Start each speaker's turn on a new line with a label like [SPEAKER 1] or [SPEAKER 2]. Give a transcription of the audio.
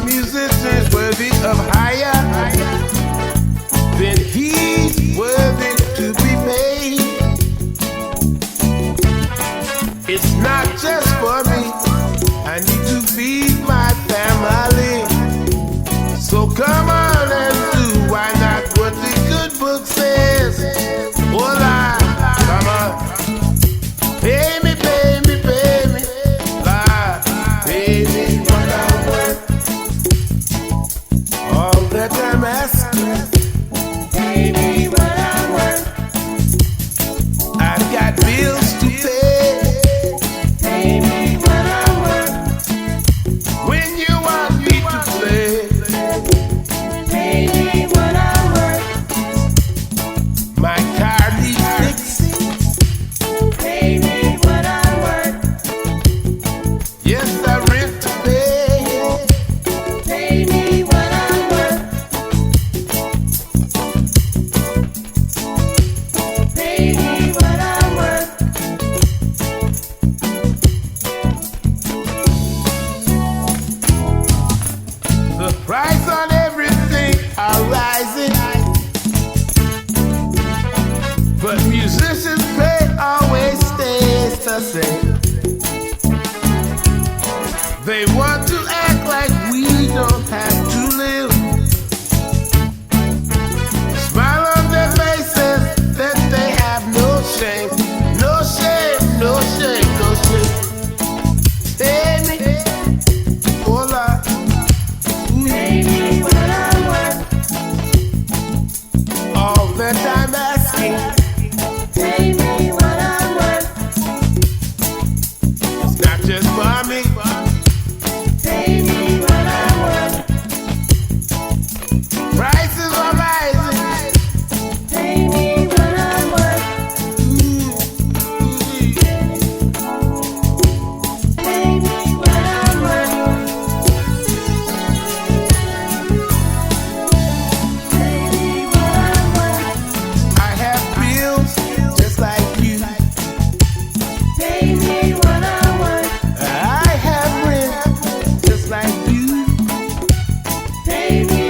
[SPEAKER 1] musician's worthy of hire, then he's worthy to be paid. It's not just for me, I need to feed my family. So come on and do, why not what the good book says? Hola, come on. Pay me, pay me, pay me. Lord, pay me what I'm worth. All that I'm asking, pay me what I'm worth. I've got bills to pay. Pay me what I'm worth. When you want me to play, pay me what I'm worth. My car needs fixing. Pay me what I'm worth. Yes, I rent to pay. Pay me what I'm worth. Pay me what I'm worth. The price on everything are rising, but musicians' pay always stays the same. They want to act like we don't have to live. Smile on their faces that they have no shame. No shame, no shame, no shame. Pay me, hola. Pay me what I'm worth. All that I'm asking, pay me what I'm worth. It's not just for me. Pay me what I'm worth. Prices are rising. Pay me what I'm worth. Pay me what I'm worth. Pay me what I'm worth. I have bills just like you. Pay me what I'm worth. I have rent just like you. Pay me